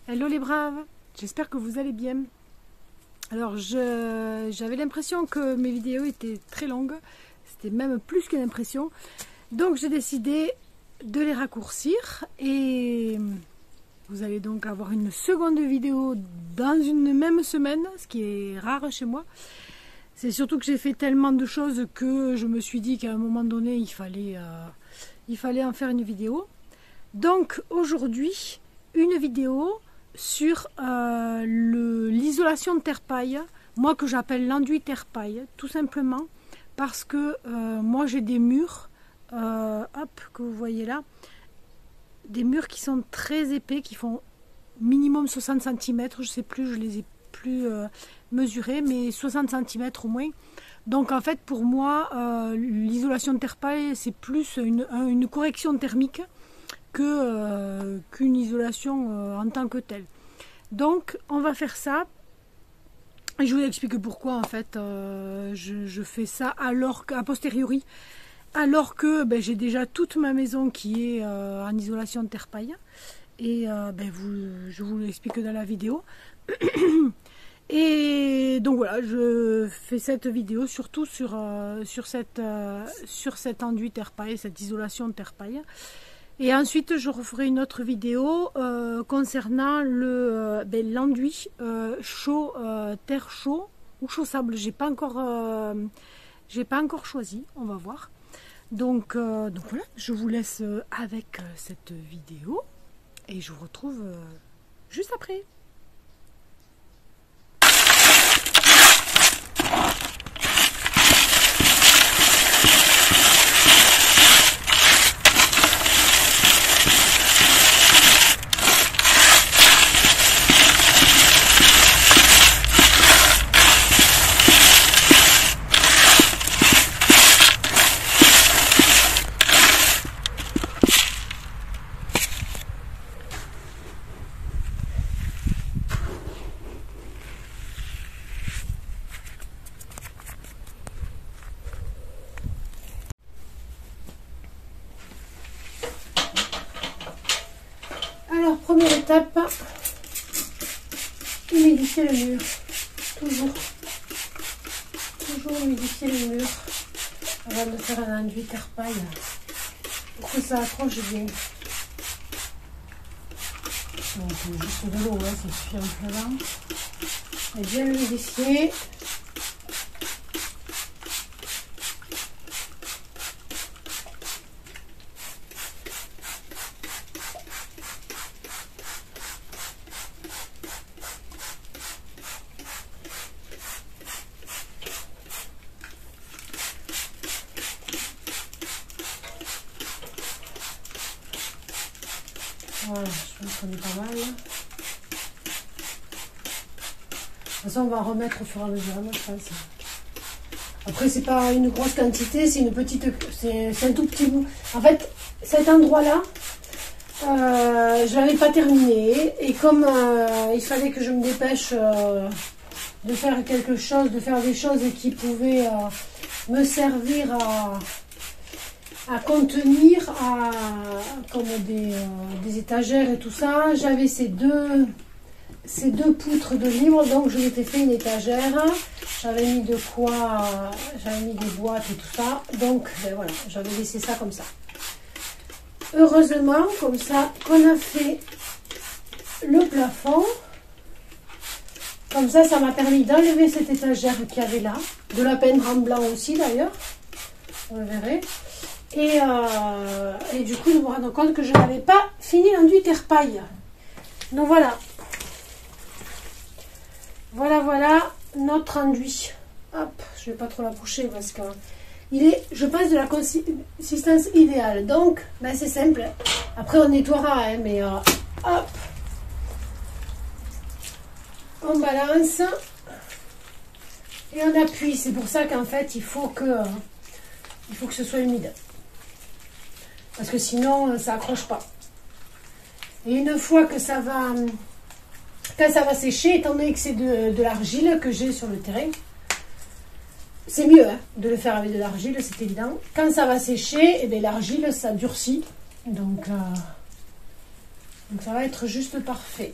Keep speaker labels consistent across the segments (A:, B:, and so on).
A: Hello les braves, j'espère que vous allez bien. Alors j'avais l'impression que mes vidéos étaient très longues, c'était même plus qu'une impression. Donc j'ai décidé de les raccourcir et vous allez donc avoir une seconde vidéo dans une même semaine, ce qui est rare chez moi. C'est surtout que j'ai fait tellement de choses que je me suis dit qu'à un moment donné il fallait en faire une vidéo. Donc aujourd'hui une vidéo sur l'isolation de terre-paille, moi que j'appelle l'enduit terre-paille, tout simplement parce que moi j'ai des murs, que vous voyez là, des murs qui sont très épais, qui font minimum 60 cm, je sais plus, je les ai plus mesurés, mais 60 cm au moins. Donc en fait pour moi l'isolation de terre-paille c'est plus une correction thermique qu'une isolation en tant que telle. Donc on va faire ça et je vous explique pourquoi en fait je fais ça alors qu'à posteriori, alors que j'ai déjà toute ma maison qui est en isolation de terre-paille et je vous l'explique dans la vidéo. Et donc voilà, je fais cette vidéo surtout sur cet enduit terre-paille, cette isolation de terre-paille. Et ensuite, je referai une autre vidéo concernant l'enduit chaud, terre chaud ou chaud sable. J'ai pas encore choisi, on va voir. Donc voilà, je vous laisse avec cette vidéo et je vous retrouve juste après. Alors, première étape, humidifier le mur. Toujours humidifier le mur avant de faire un enduit terre-paille pour que ça accroche bien. Donc, juste de l'eau, ça suffit amplement. Et bien l'humidifier. Voilà, je pense qu'on est pas mal. De toute façon, on va remettre au fur et à mesure, je pense. Après, c'est pas une grosse quantité, c'est une petite, c'est un tout petit bout. En fait, cet endroit-là, je l'avais pas terminé. Et comme il fallait que je me dépêche de faire quelque chose, de faire des choses qui pouvaient me servir à contenir, comme des étagères et tout ça. J'avais ces deux poutres de livres, donc je m'étais fait une étagère. J'avais mis de quoi, j'avais mis des boîtes et tout ça. Donc voilà, j'avais laissé ça comme ça. Heureusement, comme ça, qu'on a fait le plafond. Comme ça m'a permis d'enlever cette étagère qu'il y avait là, de la peindre en blanc aussi d'ailleurs. Vous le verrez. Et du coup, je me rends compte que je n'avais pas fini l'enduit terre-paille. Donc voilà. Voilà notre enduit. Hop, je ne vais pas trop l'approcher parce que il est, je pense, de la consistance idéale. Donc, c'est simple. Après, on nettoiera, mais hop. On balance. Et on appuie. C'est pour ça qu'en fait, il faut que ce soit humide. Parce que sinon, ça accroche pas. Et une fois que ça va... Quand ça va sécher, étant donné que c'est de l'argile que j'ai sur le terrain, c'est mieux de le faire avec de l'argile, c'est évident. Quand ça va sécher, l'argile, ça durcit. Donc ça va être juste parfait.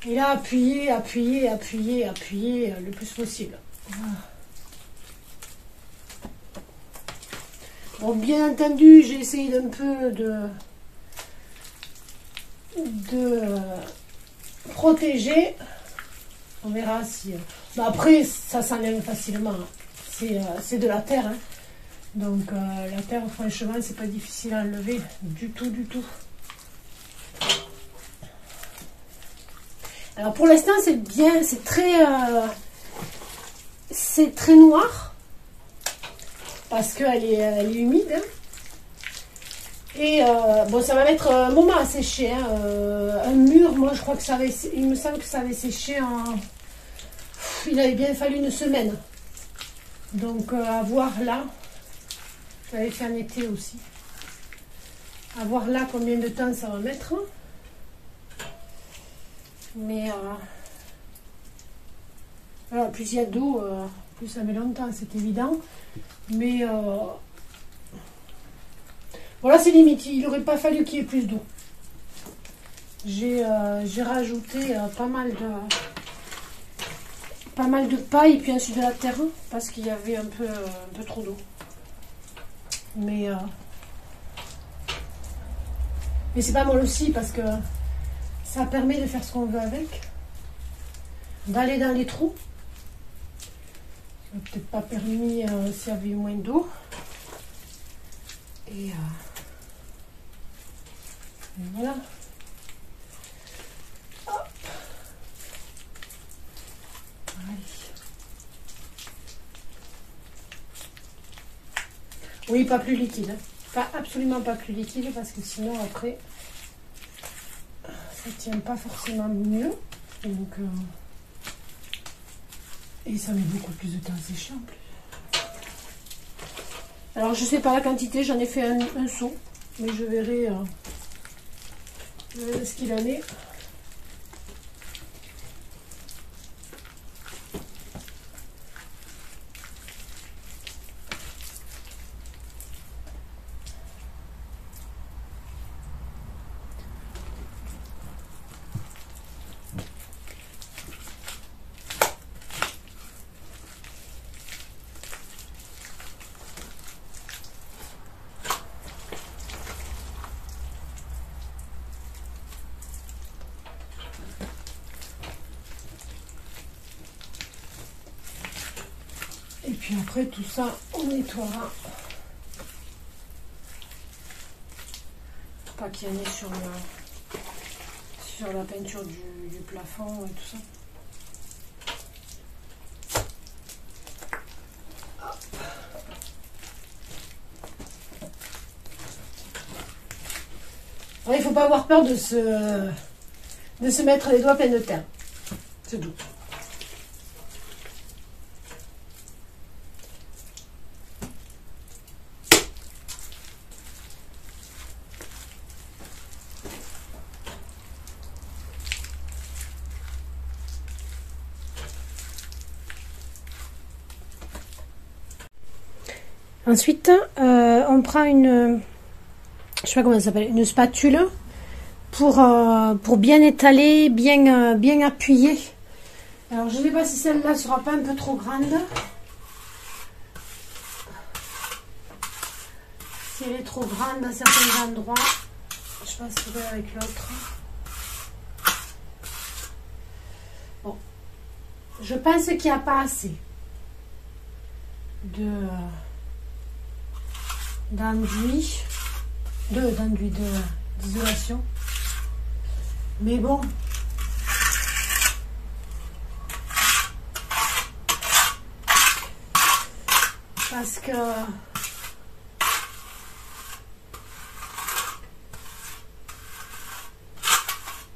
A: Et là, appuyer, appuyer, appuyer, appuyer le plus possible. Bon, bien entendu, j'ai essayé d'un peu de protéger. On verra si... Bon, après, ça s'enlève facilement. C'est de la terre. Hein. Donc, la terre, franchement, c'est pas difficile à enlever. Du tout, du tout. Alors, pour l'instant, c'est bien. C'est très noir. Parce qu'elle est humide. Hein. Et bon, ça va mettre un moment à sécher. Hein. Un mur, moi, je crois que ça avait... Il me semble que ça avait séché en... Il avait bien fallu une semaine. Donc, à voir là. Je l'avais fait en été aussi. À voir là combien de temps ça va mettre. Mais voilà, plus il y a d'eau, plus ça met longtemps, c'est évident. Mais voilà, c'est limite. Il n'aurait pas fallu qu'il y ait plus d'eau. J'ai rajouté pas mal de paille, puis ensuite de la terre, parce qu'il y avait un peu trop d'eau. Mais c'est pas mal aussi, parce que ça permet de faire ce qu'on veut avec. D'aller dans les trous. Ça n'a peut-être pas permis s'il y avait eu moins d'eau. Et voilà. Hop. Allez. Oui, pas plus liquide. Hein. Pas absolument pas plus liquide parce que sinon après ça tient pas forcément mieux. Donc et ça met beaucoup plus de temps à sécher en plus. Alors je sais pas la quantité, j'en ai fait un seau, mais je verrai ce qu'il en est. Et puis après tout ça, on nettoiera. Pas qu'il y en ait sur la peinture du plafond et tout ça. Alors, il ne faut pas avoir peur de se mettre les doigts pleins de terre. C'est tout. Ensuite, on prend une, je sais pas comment ça s'appelle, une spatule pour bien étaler, bien appuyer. Alors, je ne sais pas si celle-là sera pas un peu trop grande. Si elle est trop grande à certains endroits, je passerai avec l'autre. Bon, je pense qu'il n'y a pas assez d'isolation. Mais bon, parce que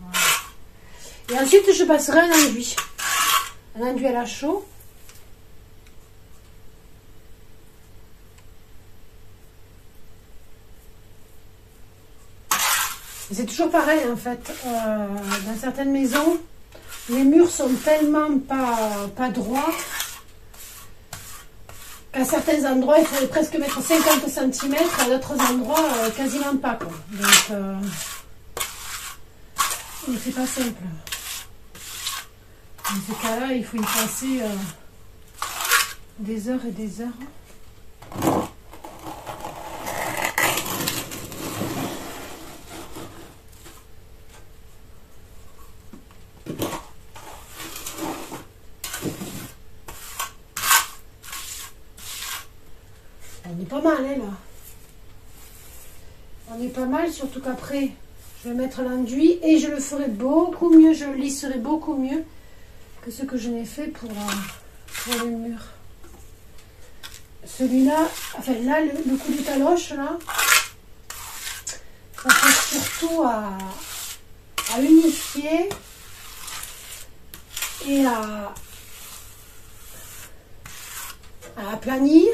A: voilà. Et ensuite je passerai un enduit à la chaux. C'est toujours pareil en fait, dans certaines maisons, les murs sont tellement pas droits qu'à certains endroits il faudrait presque mettre 50 cm, à d'autres endroits quasiment pas quoi. Donc c'est pas simple. Dans ce cas-là, il faut y passer des heures et des heures. On est pas mal, hein, là. On est pas mal, surtout qu'après, je vais mettre l'enduit et je le ferai beaucoup mieux, je le lisserai beaucoup mieux que ce que je n'ai fait pour les murs. Celui-là, enfin là, le coup de taloche, là, ça sert surtout à unifier et à aplanir.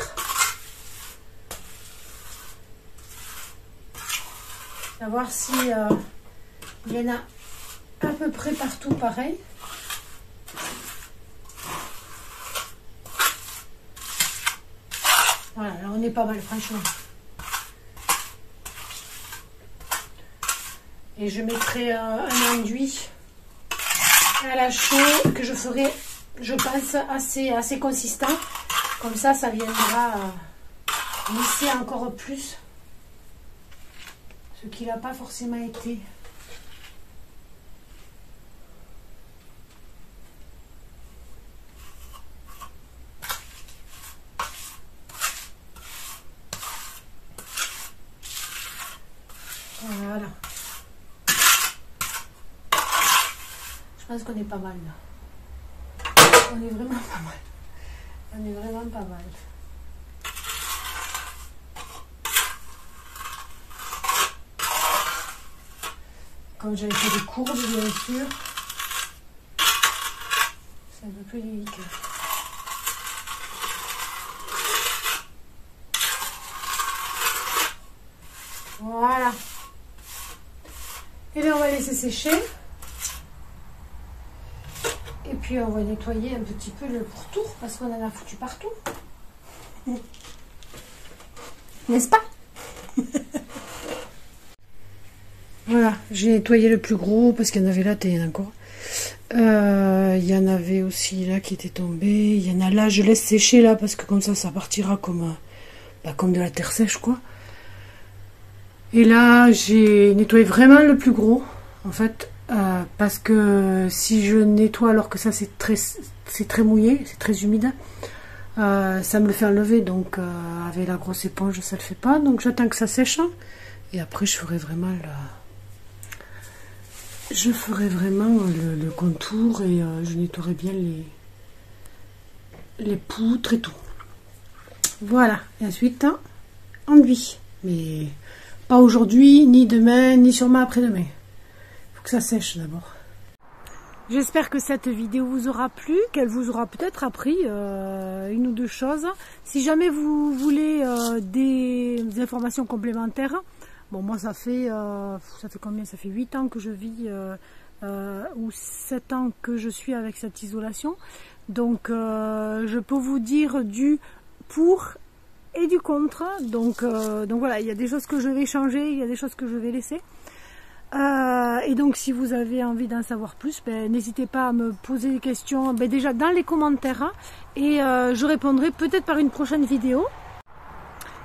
A: À voir si il y en a à peu près partout pareil. Voilà, là on est pas mal franchement. Et je mettrai un enduit à la chaux que je ferai, je pense, assez consistant. Comme ça viendra lisser encore plus. Ce qui n'a pas forcément été. Voilà. Je pense qu'on est pas mal là. On est vraiment pas mal. On est vraiment pas mal. Comme j'avais fait des courbes, bien sûr, c'est un peu plus délicat. Voilà. Et là, on va laisser sécher. Et puis, on va nettoyer un petit peu le pourtour parce qu'on en a foutu partout. N'est-ce pas? Voilà, j'ai nettoyé le plus gros parce qu'il y en avait là, il y en a encore. Il y en avait aussi là qui était tombé. Il y en a là, je laisse sécher là parce que comme ça partira comme de la terre sèche quoi. Et là, j'ai nettoyé vraiment le plus gros en fait parce que si je nettoie alors que ça c'est très mouillé, c'est très humide, ça me le fait enlever. Donc avec la grosse éponge, ça le fait pas. Donc j'attends que ça sèche et après je ferai vraiment le contour et je nettoierai bien les poutres et tout. Voilà, et ensuite enduit, mais pas aujourd'hui, ni demain, ni sûrement après-demain. Il faut que ça sèche d'abord. J'espère que cette vidéo vous aura plu, qu'elle vous aura peut-être appris une ou deux choses. Si jamais vous voulez des informations complémentaires, bon, moi ça fait combien? Ça fait 8 ans que je vis, ou 7 ans que je suis avec cette isolation. Donc je peux vous dire du pour et du contre. Donc voilà, il y a des choses que je vais changer, il y a des choses que je vais laisser. Et donc si vous avez envie d'en savoir plus, n'hésitez pas à me poser des questions déjà dans les commentaires et je répondrai peut-être par une prochaine vidéo.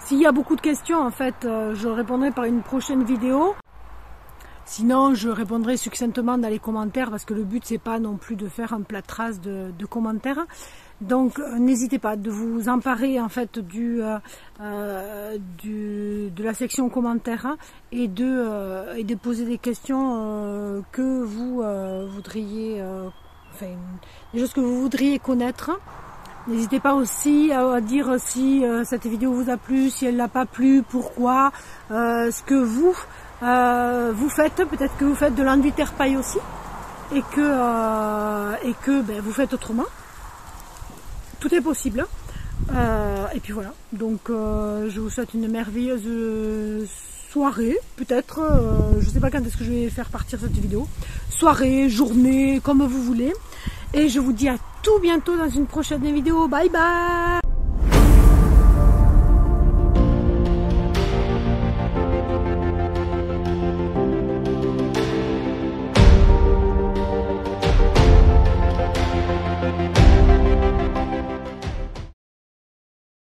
A: S'il y a beaucoup de questions, en fait, je répondrai par une prochaine vidéo. Sinon, je répondrai succinctement dans les commentaires parce que le but, c'est pas non plus de faire un plâtrage de commentaires. Donc, n'hésitez pas de vous emparer en fait de la section commentaires et de poser des questions que vous voudriez, enfin, des choses que vous voudriez connaître. N'hésitez pas aussi à dire si cette vidéo vous a plu, si elle n'a pas plu, pourquoi, ce que vous faites. Peut-être que vous faites de l'enduit terre-paille aussi et que vous faites autrement. Tout est possible. Et puis voilà. Donc je vous souhaite une merveilleuse soirée, peut-être. Je ne sais pas quand est-ce que je vais faire partir cette vidéo. Soirée, journée, comme vous voulez. Et je vous dis à tout bientôt dans une prochaine vidéo. Bye bye!